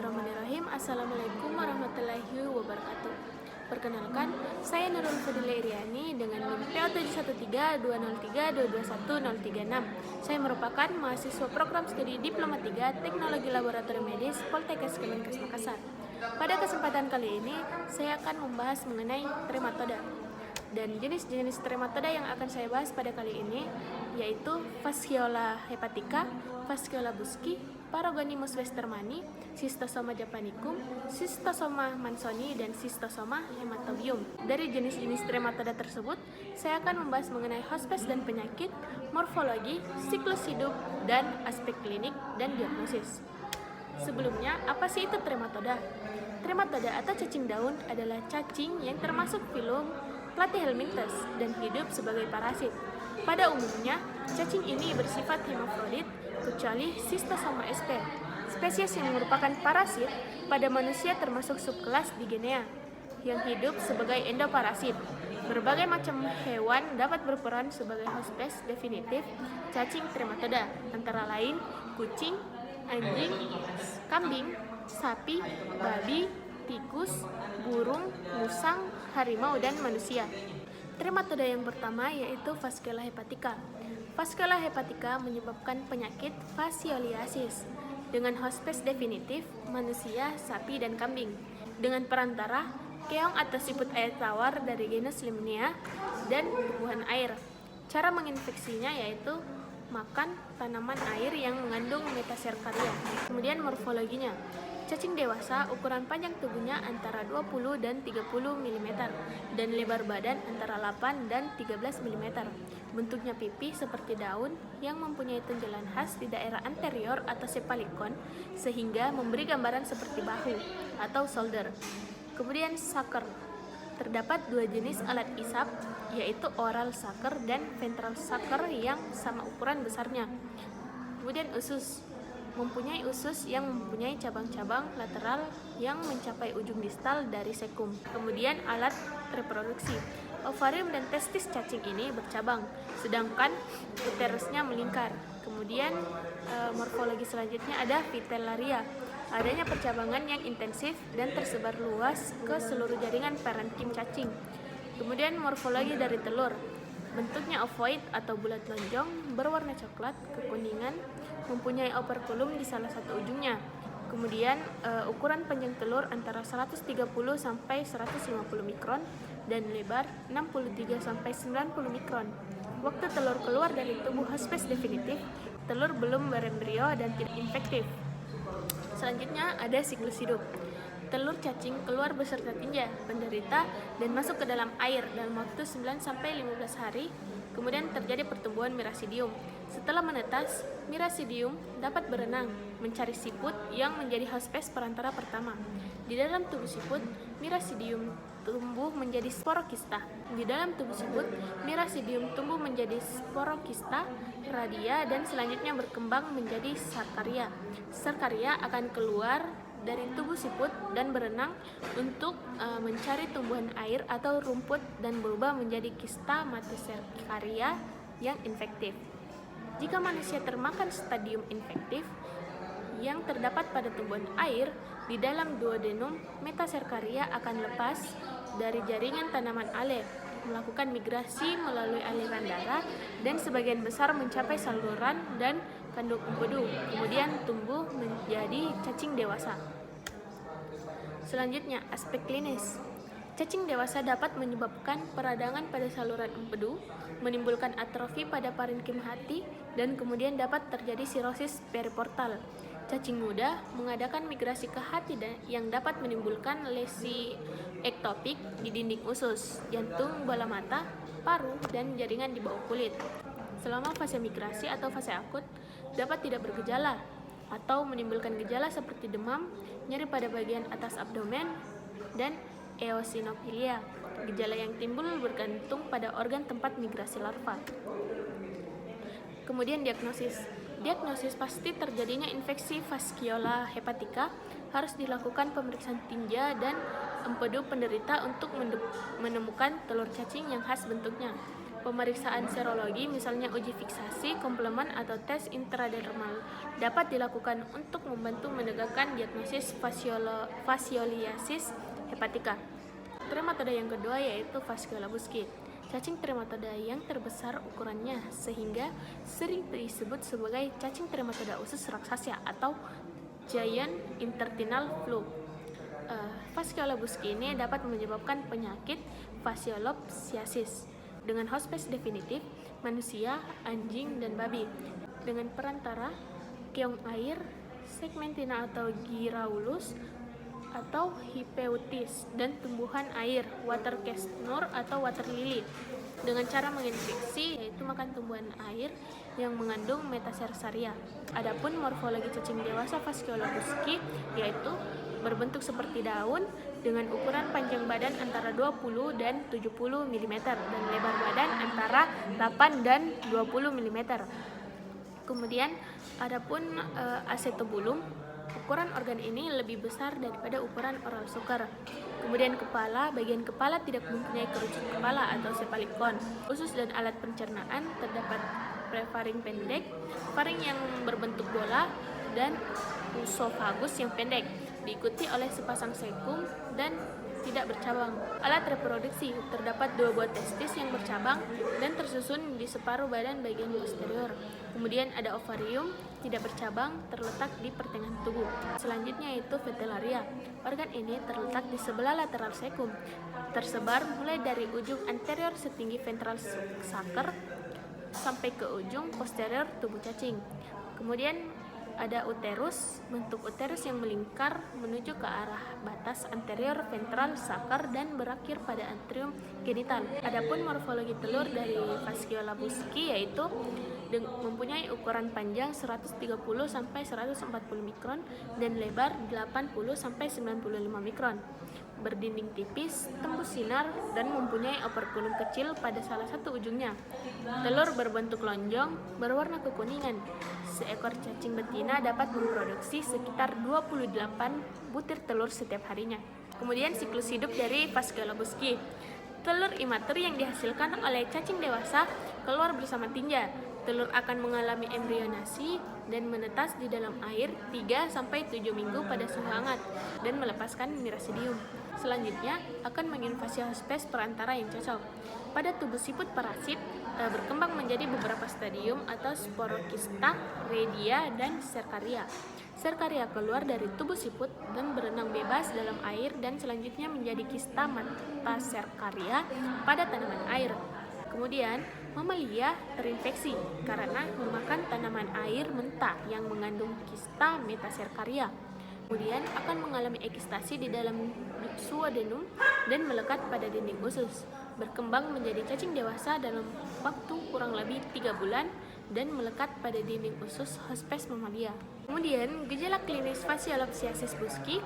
Bismillahirrahmanirrahim. Assalamualaikum warahmatullahi wabarakatuh. Perkenalkan, saya Nurul Fadila Iriani dengan NIM PO71320321036. Saya merupakan mahasiswa program studi Diploma 3 Teknologi Laboratorium Medis Poltekkes Kemenkes Makassar. Pada kesempatan kali ini, saya akan membahas mengenai trematoda. Dan jenis-jenis trematoda yang akan saya bahas pada kali ini yaitu Fasciola hepatica, Fasciola buschii, Paragonimus westermani, Schistosoma japonicum, Schistosoma mansoni, dan Schistosoma hematobium. Dari jenis-jenis trematoda tersebut, saya akan membahas mengenai hospes dan penyakit, morfologi, siklus hidup, dan aspek klinik dan diagnosis. Sebelumnya, apa sih itu trematoda? Trematoda atau cacing daun adalah cacing yang termasuk filum Platyhelminthes dan hidup sebagai parasit. Pada umumnya, cacing ini bersifat hermafrodit kecuali Schistosoma sp. Spesies yang merupakan parasit pada manusia termasuk subkelas Digenea yang hidup sebagai endoparasit. Berbagai macam hewan dapat berperan sebagai hospes definitif cacing trematoda, antara lain kucing, anjing, kambing, sapi, babi, tikus, burung, musang, harimau, dan manusia. Trematoda yang pertama yaitu Fasciola hepatica. Fasciola hepatica menyebabkan penyakit fascioliasis dengan hospes definitif manusia, sapi, dan kambing dengan perantara keong atau siput air tawar dari genus Limnaea dan tumbuhan air. Cara menginfeksinya yaitu makan tanaman air yang mengandung metaserkaria. Kemudian morfologinya. Cacing dewasa ukuran panjang tubuhnya antara 20 dan 30 mm dan lebar badan antara 8 dan 13 mm. Bentuknya pipih seperti daun yang mempunyai tonjolan khas di daerah anterior atau sepalikon sehingga memberi gambaran seperti bahu atau shoulder. Kemudian sucker. Terdapat dua jenis alat isap yaitu oral sucker dan ventral sucker yang sama ukuran besarnya. Kemudian usus. Mempunyai usus yang mempunyai cabang-cabang lateral yang mencapai ujung distal dari sekum. Kemudian alat reproduksi. Ovarium dan testis cacing ini bercabang, sedangkan uterusnya melingkar. Kemudian morfologi selanjutnya ada vitellaria. Adanya percabangan yang intensif dan tersebar luas ke seluruh jaringan parenkim cacing. Kemudian morfologi dari telur. Bentuknya ovoid atau bulat lonjong, berwarna coklat kekuningan, mempunyai operculum di salah satu ujungnya. Kemudian ukuran panjang telur antara 130 sampai 150 mikron dan lebar 63 sampai 90 mikron. Waktu telur keluar dari tubuh hospes definitif, telur belum berembrio dan tidak infektif. Selanjutnya ada siklus hidup. Telur cacing keluar beserta tinja, penderita, dan masuk ke dalam air dalam waktu 9-15 hari, kemudian terjadi pertumbuhan Miracidium. Setelah menetas, Miracidium dapat berenang, mencari siput yang menjadi hospes perantara pertama. Di dalam tubuh siput, Miracidium tumbuh menjadi sporokista. Di dalam tubuh siput, Miracidium tumbuh menjadi sporokista, radia, dan selanjutnya berkembang menjadi sarkaria. Sarkaria akan keluar dari tubuh siput dan berenang untuk mencari tumbuhan air atau rumput dan berubah menjadi kista metaserkaria yang infektif. Jika manusia termakan stadium infektif yang terdapat pada tumbuhan air, di dalam duodenum metaserkaria akan lepas dari jaringan tanaman ale, melakukan migrasi melalui aliran darah dan sebagian besar mencapai saluran dan kandung empedu, kemudian tumbuh menjadi cacing dewasa. Selanjutnya, aspek klinis. Cacing dewasa dapat menyebabkan peradangan pada saluran empedu, menimbulkan atrofi pada parenkim hati, dan kemudian dapat terjadi sirosis periportal. Cacing muda mengadakan migrasi ke hati yang dapat menimbulkan lesi ektopik di dinding usus, jantung, bola mata, paru, dan jaringan di bawah kulit. Selama fase migrasi atau fase akut, dapat tidak bergejala atau menimbulkan gejala seperti demam, nyeri pada bagian atas abdomen, dan eosinofilia. Gejala yang timbul bergantung pada organ tempat migrasi larva. Kemudian diagnosis. Diagnosis pasti terjadinya infeksi Fasciola hepatica, harus dilakukan pemeriksaan tinja dan empedu penderita untuk menemukan telur cacing yang khas bentuknya. Pemeriksaan serologi, misalnya uji fiksasi, komplement, atau tes intradermal, dapat dilakukan untuk membantu menegakkan diagnosis fascioliasis hepatika. Trematoda yang kedua yaitu Fasciola busci. Cacing trematoda yang terbesar ukurannya sehingga sering disebut sebagai cacing trematoda usus raksasa atau giant intestinal flu. Fasciola busci ini dapat menyebabkan penyakit fasciolopsiasis dengan hospes definitif manusia, anjing, dan babi dengan perantara keong air, segmentina atau giraulus atau hipeutis, dan tumbuhan air, water castor atau water lily dengan cara menginfeksi yaitu makan tumbuhan air yang mengandung metacersaria. Adapun morfologi cacing dewasa Fasciola busci yaitu berbentuk seperti daun dengan ukuran panjang badan antara 20 dan 70 mm dan lebar badan antara 8 dan 20 mm. Kemudian adapun acetobulum, ukuran organ ini lebih besar daripada ukuran oral sugar. Kemudian kepala, bagian kepala tidak mempunyai kerucut kepala atau sepalikon. Usus dan alat pencernaan terdapat prefaring pendek, faring yang berbentuk bola, dan usofagus yang pendek, diikuti oleh sepasang sekum dan tidak bercabang. Alat reproduksi, terdapat 2 buah testis yang bercabang dan tersusun di separuh badan bagian posterior. Kemudian ada ovarium, tidak bercabang, terletak di pertengahan tubuh. Selanjutnya yaitu Fritillaria. Organ ini terletak di sebelah lateral sekum, tersebar mulai dari ujung anterior setinggi ventral sucker sampai ke ujung posterior tubuh cacing. Kemudian ada uterus, bentuk uterus yang melingkar menuju ke arah batas anterior ventral sucker dan berakhir pada atrium genital. Adapun morfologi telur dari Fasciola busci yaitu mempunyai ukuran panjang 130 sampai 140 mikron dan lebar 80 sampai 95 mikron. Berdinding tipis, tembus sinar, dan mempunyai operkulum kecil pada salah satu ujungnya. Telur berbentuk lonjong, berwarna kekuningan. Seekor cacing betina dapat memproduksi sekitar 28 butir telur setiap harinya. Kemudian siklus hidup dari Fasciola busci. Telur imatur yang dihasilkan oleh cacing dewasa keluar bersama tinja. Telur akan mengalami embrionasi dan menetas di dalam air 3-7 minggu pada suhu hangat dan melepaskan miracidium. Selanjutnya akan menginvasi hospes perantara yang cocok. Pada tubuh siput parasit berkembang menjadi beberapa stadium atau sporokista, redia, dan serkaria. Serkaria keluar dari tubuh siput dan berenang bebas dalam air dan selanjutnya menjadi kista metaserkaria pada tanaman air. Kemudian mamalia terinfeksi karena memakan tanaman air mentah yang mengandung kista metaserkaria. Kemudian akan mengalami ekistasi di dalam duodenum dan melekat pada dinding usus. Berkembang menjadi cacing dewasa dalam waktu kurang lebih 3 bulan dan melekat pada dinding usus hospes mamalia. Kemudian gejala klinis Fasciolopsiasis busci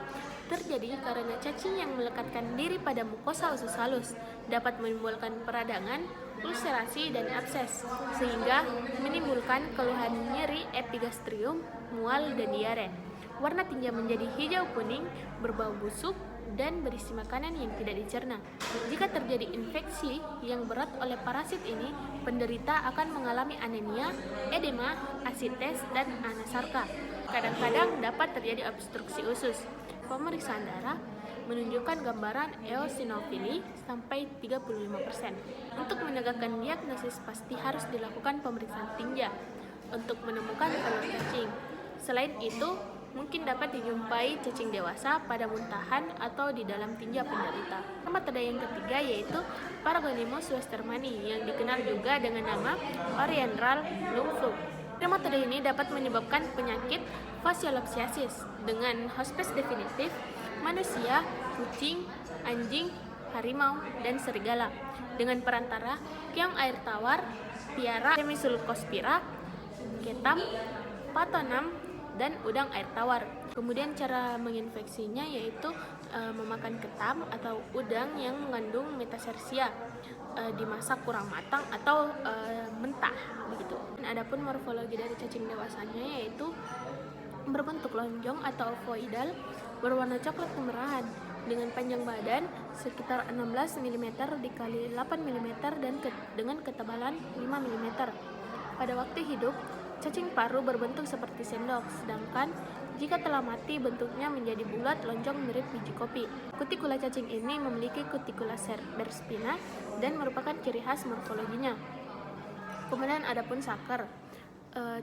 terjadi karena cacing yang melekatkan diri pada mukosa usus halus dapat menimbulkan peradangan, ulserasi, dan abses sehingga menimbulkan keluhan nyeri epigastrium, mual, dan diare. Warna tinja menjadi hijau kuning, berbau busuk, dan berisi makanan yang tidak dicerna. Jika terjadi infeksi yang berat oleh parasit ini, penderita akan mengalami anemia, edema, asites, dan anasarka. Kadang-kadang dapat terjadi obstruksi usus. Pemeriksaan darah menunjukkan gambaran eosinofili sampai 35%. Untuk menegakkan diagnosis pasti harus dilakukan pemeriksaan tinja untuk menemukan telur cacing. Selain itu, mungkin dapat dijumpai cacing dewasa pada muntahan atau di dalam tinja penderita. Trematoda yang ketiga yaitu Paragonimus westermani yang dikenal juga dengan nama Oriental lung flu. Trematoda ini dapat menyebabkan penyakit Fasciolopsiasis dengan hospes definitif manusia, kucing, anjing, harimau, dan serigala dengan perantara keong air tawar, piara Hemisulcospira, ketam, patonam, dan udang air tawar. Kemudian cara menginfeksinya yaitu memakan ketam atau udang yang mengandung metacersia dimasak kurang matang atau mentah begitu. Dan adapun morfologi dari cacing dewasanya yaitu berbentuk lonjong atau ovoidal, berwarna coklat kemerahan, dengan panjang badan sekitar 16 mm dikali 8 mm dan dengan ketebalan 5 mm. Pada waktu hidup, cacing paru berbentuk seperti sendok, sedangkan jika telah mati bentuknya menjadi bulat lonjong mirip biji kopi. Kutikula cacing ini memiliki kutikula berspina dan merupakan ciri khas morfologinya. Kemudian adapun sakar.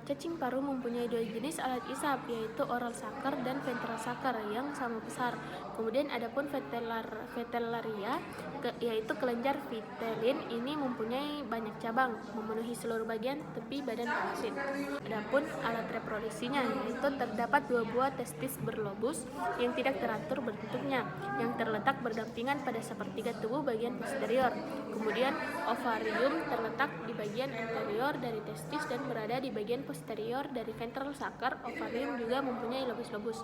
Cacing paru mempunyai dua jenis alat isap, yaitu oral sakar dan ventral sakar yang sama besar. Kemudian adapun Vitellaria, yaitu kelenjar vitelin, ini mempunyai banyak cabang, memenuhi seluruh bagian tepi badan parasit. Adapun alat reproduksinya, yaitu terdapat 2 buah testis berlobus yang tidak teratur bentuknya, yang terletak berdampingan pada sepertiga tubuh bagian posterior. Kemudian ovarium terletak di bagian anterior dari testis dan berada di bagian posterior dari ventral sakar. Ovarium juga mempunyai lobus-lobus.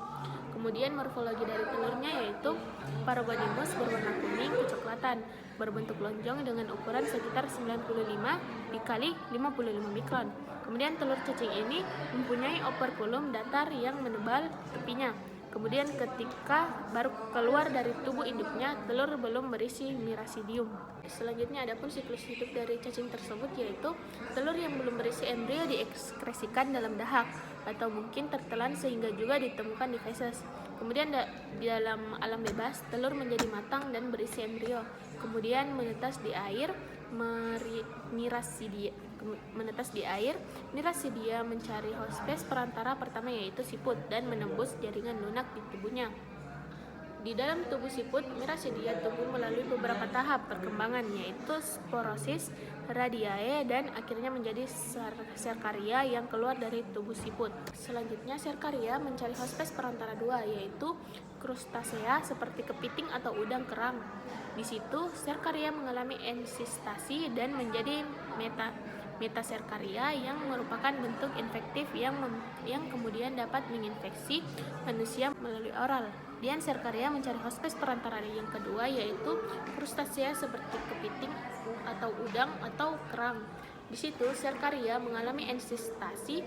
Kemudian morfologi dari telurnya yaitu Paragonimus berwarna kuning kecoklatan, berbentuk lonjong dengan ukuran sekitar 95 dikali 55 mikron. Kemudian telur cacing ini mempunyai operculum datar yang menebal tepinya. Kemudian ketika baru keluar dari tubuh induknya, telur belum berisi mirasidium. Selanjutnya adapun siklus hidup dari cacing tersebut, yaitu telur yang belum berisi embrio diekskresikan dalam dahak atau mungkin tertelan sehingga juga ditemukan di feses. Kemudian di dalam alam bebas, telur menjadi matang dan berisi embrio. Kemudian menetas di air, Mirasidia mencari hospes perantara pertama yaitu siput dan menembus jaringan lunak di tubuhnya. Di dalam tubuh siput, Mirasidia tumbuh melalui beberapa tahap perkembangan, yaitu sporosis, radiae, dan akhirnya menjadi serkaria yang keluar dari tubuh siput. Selanjutnya, serkaria mencari hospes perantara dua, yaitu krustasea seperti kepiting atau udang kerang. Di situ, serkaria mengalami ensistasi dan menjadi metaserkaria yang merupakan bentuk infektif yang kemudian dapat menginfeksi manusia melalui oral. Kemudian serkaria mencari hospes perantara yang kedua, yaitu krustasea seperti kepiting atau udang atau kerang. Di situ serkaria mengalami ensistasi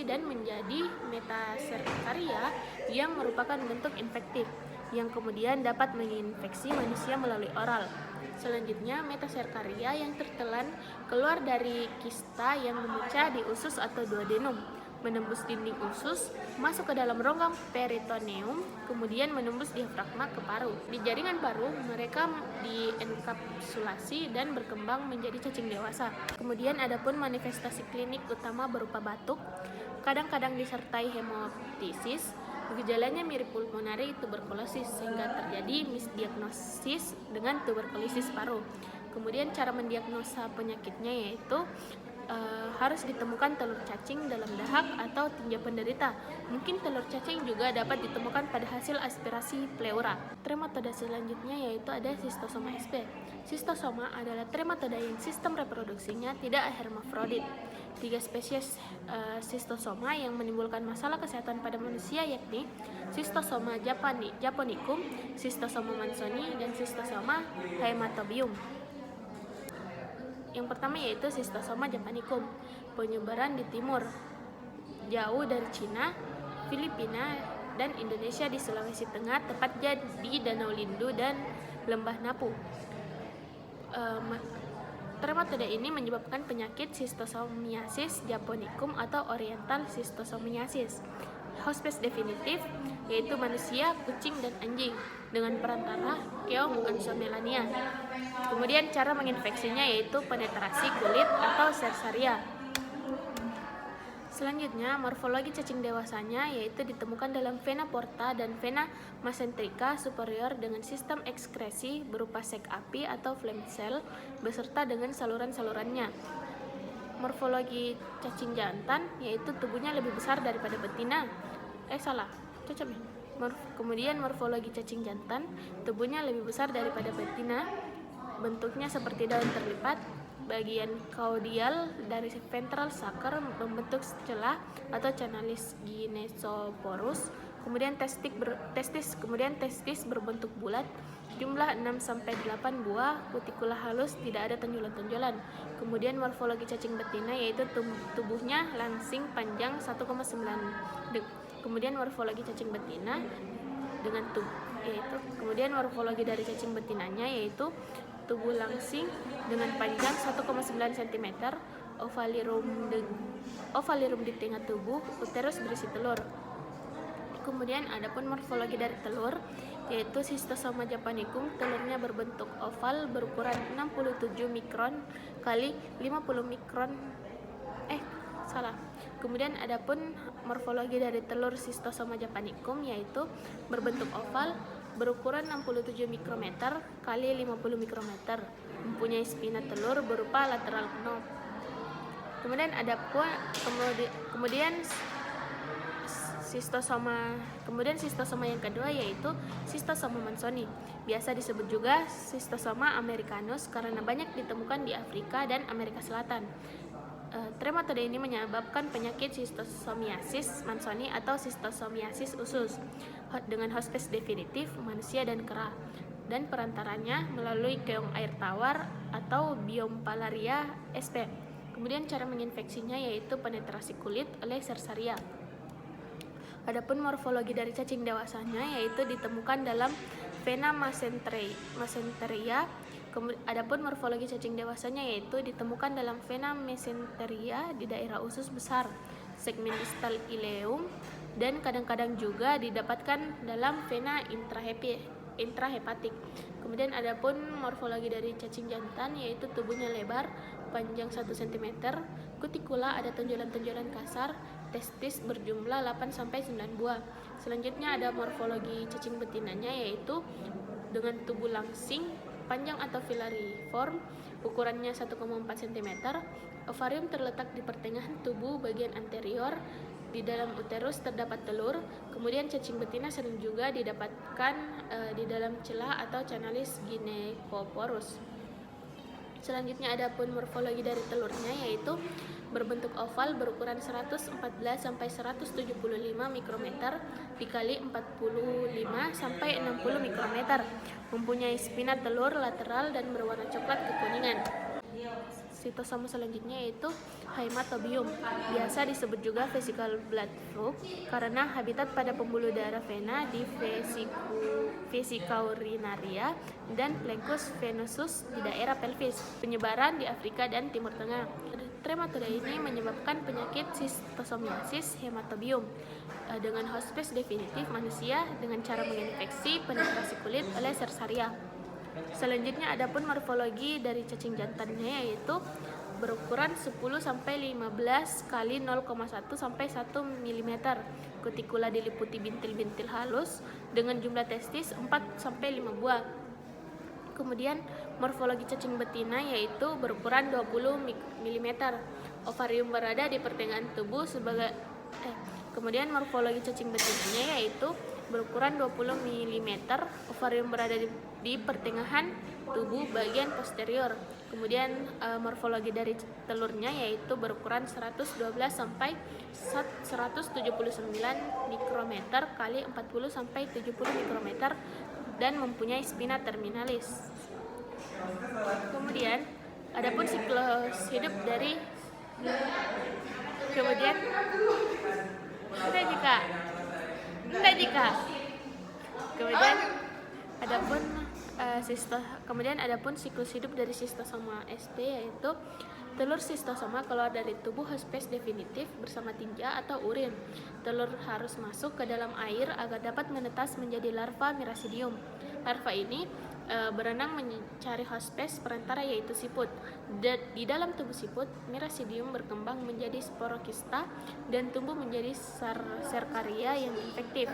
dan menjadi metaserkaria yang merupakan bentuk infektif yang kemudian dapat menginfeksi manusia melalui oral. Selanjutnya, metaserkaria yang tertelan keluar dari kista yang memecah di usus atau duodenum, menembus dinding usus, masuk ke dalam rongga peritoneum, kemudian menembus diafragma ke paru. Di jaringan paru, mereka dienkapsulasi dan berkembang menjadi cacing dewasa. Kemudian adapun manifestasi klinik utama berupa batuk, kadang-kadang disertai hemoptisis. Gejalanya mirip pulmonari tuberkulosis sehingga terjadi misdiagnosis dengan tuberkulosis paru. Kemudian cara mendiagnosa penyakitnya yaitu harus ditemukan telur cacing dalam dahak atau tinja penderita. Mungkin telur cacing juga dapat ditemukan pada hasil aspirasi pleura. Trematoda selanjutnya yaitu ada Schistosoma sp. Schistosoma adalah trematoda yang sistem reproduksinya tidak hermafrodit. 3 spesies Schistosoma yang menimbulkan masalah kesehatan pada manusia yakni Schistosoma japonicum, Schistosoma mansoni, dan Schistosoma haematobium. Yang pertama yaitu Schistosoma japonicum. Penyebaran di timur, jauh dari Cina, Filipina, dan Indonesia di Sulawesi Tengah, tepatnya di Danau Lindu dan Lembah Napu. Trematoda ini menyebabkan penyakit Schistosomiasis japonicum atau Oriental Schistosomiasis. Hospes definitif yaitu manusia, kucing, dan anjing dengan perantara keong Ansomelania. Kemudian cara menginfeksinya yaitu penetrasi kulit atau sersaria. Selanjutnya, morfologi cacing dewasanya yaitu ditemukan dalam vena porta dan vena mesenterica superior dengan sistem ekskresi berupa sek api atau phlegm cell beserta dengan saluran-salurannya. Morfologi cacing jantan yaitu tubuhnya lebih besar daripada betina. Kemudian morfologi cacing jantan, tubuhnya lebih besar daripada betina, bentuknya seperti daun terlipat. Bagian caudal dari ventral sakar membentuk celah atau canalis gynecoporus. kemudian testis berbentuk bulat, jumlah 6-8 buah, kutikula halus, tidak ada tonjolan-tonjolan. Kemudian morfologi cacing betina yaitu tubuhnya langsing panjang 1,9 Kemudian morfologi cacing betina dengan kemudian morfologi dari cacing betinanya yaitu tubuh langsing dengan panjang 1,9 cm, ovalirum di tengah tubuh, uterus berisi telur. Kemudian adapun morfologi dari telur yaitu Schistosoma japonicum, telurnya berbentuk oval berukuran 67 mikron kali 50 mikron. Kemudian adapun morfologi dari telur Schistosoma japonicum yaitu berbentuk oval berukuran 67 mikrometer kali 50 mikrometer, mempunyai spina telur berupa lateral knob. Kemudian Schistosoma yang kedua yaitu Schistosoma mansoni. Biasa disebut juga Schistosoma americanus karena banyak ditemukan di Afrika dan Amerika Selatan. Trematode ini menyebabkan penyakit Schistosomiasis mansoni atau Schistosomiasis usus dengan hospes definitif manusia dan kera, dan perantaranya melalui keong air tawar atau Biompalaria sp. Kemudian cara menginfeksinya yaitu penetrasi kulit oleh Cercaria. Adapun morfologi dari cacing dewasanya yaitu ditemukan dalam vena mesenteria. Adapun morfologi cacing dewasanya yaitu ditemukan dalam vena mesenteria di daerah usus besar, segmen distal ileum, dan kadang-kadang juga didapatkan dalam vena intrahepatik. Kemudian adapun morfologi dari cacing jantan yaitu tubuhnya lebar, panjang 1 cm, kutikula ada tonjolan-tonjolan kasar, testis berjumlah 8-9 buah. Selanjutnya ada morfologi cacing betinanya yaitu dengan tubuh langsing, panjang atau filariform, ukurannya 1,4 cm, ovarium terletak di pertengahan tubuh bagian anterior, di dalam uterus terdapat telur. Kemudian cacing betina sering juga didapatkan di dalam celah atau canalis gynecoporus. Selanjutnya adapun morfologi dari telurnya yaitu berbentuk oval berukuran 114-175 mikrometer dikali 45-60 mikrometer, mempunyai spina telur lateral dan berwarna coklat kekuningan. Sitosoma selanjutnya yaitu Haematobium, biasa disebut juga vesical blood flow karena habitat pada pembuluh darah vena di vesica urinaria dan flecus venosus di daerah pelvis, penyebaran di Afrika dan Timur Tengah. Trematode ini menyebabkan penyakit Schistosomiasis hematobium dengan hospes definitif manusia dengan cara menginfeksi penetrasi kulit oleh Cercaria. Selanjutnya adapun morfologi dari cacing jantannya yaitu berukuran 10-15 kali 0,1 sampai 1 mm. Kutikula diliputi bintil-bintil halus dengan jumlah testis 4-5 buah. Kemudian morfologi cacing betina yaitu berukuran 20 mm. Ovarium berada di pertengahan tubuh Kemudian morfologi cacing betinanya yaitu berukuran 20 mm. Ovarium berada di pertengahan tubuh bagian posterior. Kemudian morfologi dari telurnya yaitu berukuran 112 sampai 179 mikrometer kali 40 sampai 70 mikrometer dan mempunyai spina terminalis. Kemudian adapun siklus hidup dari kemudian adapun siklus hidup dari Schistosoma sp yaitu telur schistosoma keluar dari tubuh hospes definitif bersama tinja atau urin. Telur harus masuk ke dalam air agar dapat menetas menjadi larva Miracidium. Larva ini berenang mencari hospes perantara yaitu siput. Di dalam tubuh siput, Miracidium berkembang menjadi sporokista dan tumbuh menjadi Cercaria yang infektif.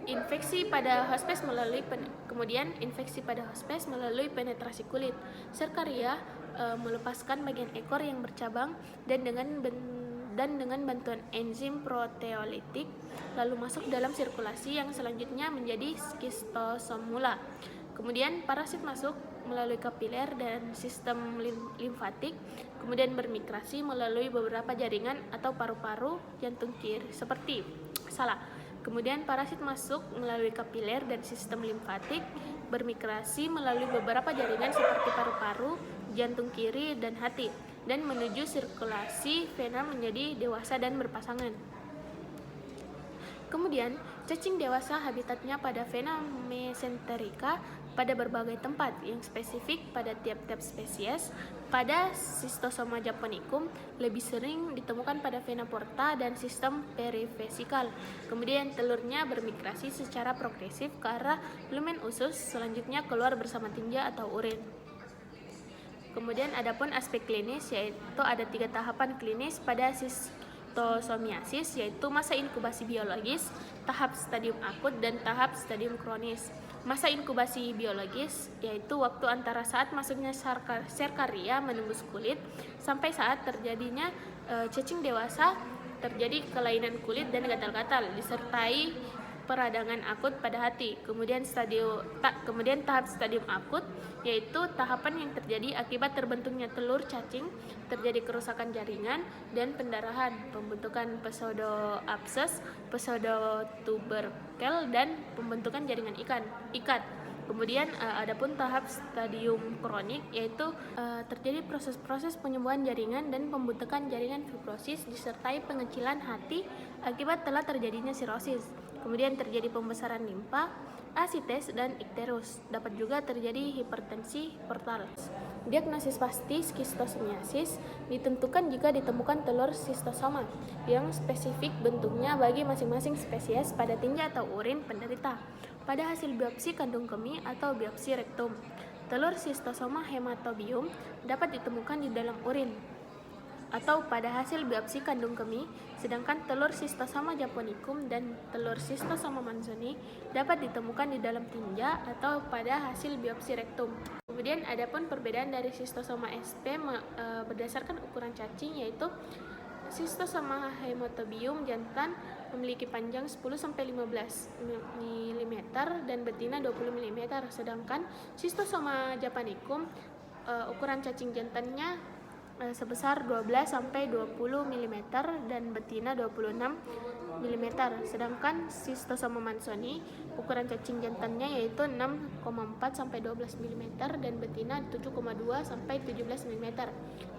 Infeksi pada hospes melalui penetrasi kulit. Cercaria melepaskan bagian ekor yang bercabang dan dengan bantuan enzim proteolitik lalu masuk dalam sirkulasi yang selanjutnya menjadi schistosomula. Kemudian parasit masuk melalui kapiler dan sistem limfatik, kemudian bermigrasi melalui beberapa jaringan atau paru-paru jantung kiri seperti salah. Kemudian parasit masuk melalui kapiler dan sistem limfatik, bermigrasi melalui beberapa jaringan seperti paru-paru, jantung kiri, dan hati, dan menuju sirkulasi vena menjadi dewasa dan berpasangan. Kemudian, cacing dewasa habitatnya pada vena mesenterica pada berbagai tempat yang spesifik pada tiap-tiap spesies. Pada Schistosoma japonicum lebih sering ditemukan pada vena porta dan sistem perivesikal. Kemudian telurnya bermigrasi secara progresif ke arah lumen usus, selanjutnya keluar bersama tinja atau urin. Kemudian adapun aspek klinis, yaitu ada 3 tahapan klinis pada Schistosomiasis, yaitu masa inkubasi biologis, tahap stadium akut, dan tahap stadium kronis. Masa inkubasi biologis yaitu waktu antara saat masuknya serkaria menembus kulit sampai saat terjadinya cacing dewasa, terjadi kelainan kulit dan gatal-gatal disertai peradangan akut pada hati. Kemudian tahap stadium akut yaitu tahapan yang terjadi akibat terbentuknya telur cacing, terjadi kerusakan jaringan dan pendarahan, pembentukan pseudoabsces, pseudotuberkel, dan pembentukan jaringan ikat. Kemudian adapun tahap stadium kronik yaitu terjadi proses-proses penyembuhan jaringan dan pembentukan jaringan fibrosis disertai pengecilan hati akibat telah terjadinya sirosis. Kemudian terjadi pembesaran limpa, asites, dan ikterus. Dapat juga terjadi hipertensi portal. Diagnosis pasti Schistosomiasis ditentukan jika ditemukan telur schistosoma yang spesifik bentuknya bagi masing-masing spesies pada tinja atau urin penderita. Pada hasil biopsi kandung kemih atau biopsi rektum, telur Schistosoma hematobium dapat ditemukan di dalam urin atau pada hasil biopsi kandung kemih, sedangkan telur Schistosoma japonicum dan telur Schistosoma manzoni dapat ditemukan di dalam tinja atau pada hasil biopsi rektum. Kemudian adapun perbedaan dari Schistosoma sp berdasarkan ukuran cacing, yaitu Schistosoma hematobium jantan memiliki panjang 10-15 mm dan betina 20 mm, sedangkan Schistosoma japonicum ukuran cacing jantannya sebesar 12-20 mm dan betina 26 mm, sedangkan Schistosoma manzoni ukuran cacing jantannya yaitu 6,4-12 mm dan betina 7,2-17 mm.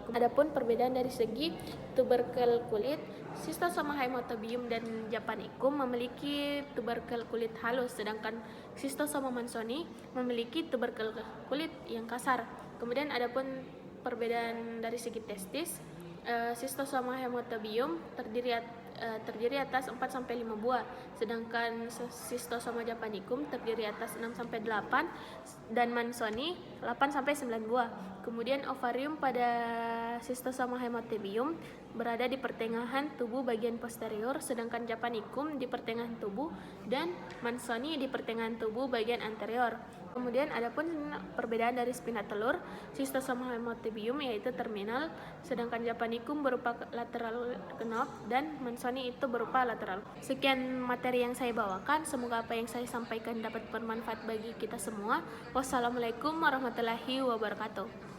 Adapun perbedaan dari segi tuberkel kulit, Schistosoma hematobium dan japonicum memiliki tuberkel kulit halus, sedangkan Schistosoma manzoni memiliki tuberkel kulit yang kasar. Kemudian adapun perbedaan dari segi testis, Schistosoma hematobium terdiri atas 4-5 buah, sedangkan Schistosoma japonicum terdiri atas 6-8 dan manzoni 8-9 buah. Kemudian ovarium pada Schistosoma hematobium berada di pertengahan tubuh bagian posterior, sedangkan japonicum di pertengahan tubuh dan manzoni di pertengahan tubuh bagian anterior. Kemudian adapun perbedaan dari spina telur, Schistosoma hematobium yaitu terminal, sedangkan japonicum berupa lateral knob dan manzoni itu berupa lateral. Sekian materi yang saya bawakan, semoga apa yang saya sampaikan dapat bermanfaat bagi kita semua. Wassalamualaikum warahmatullahi wabarakatuh.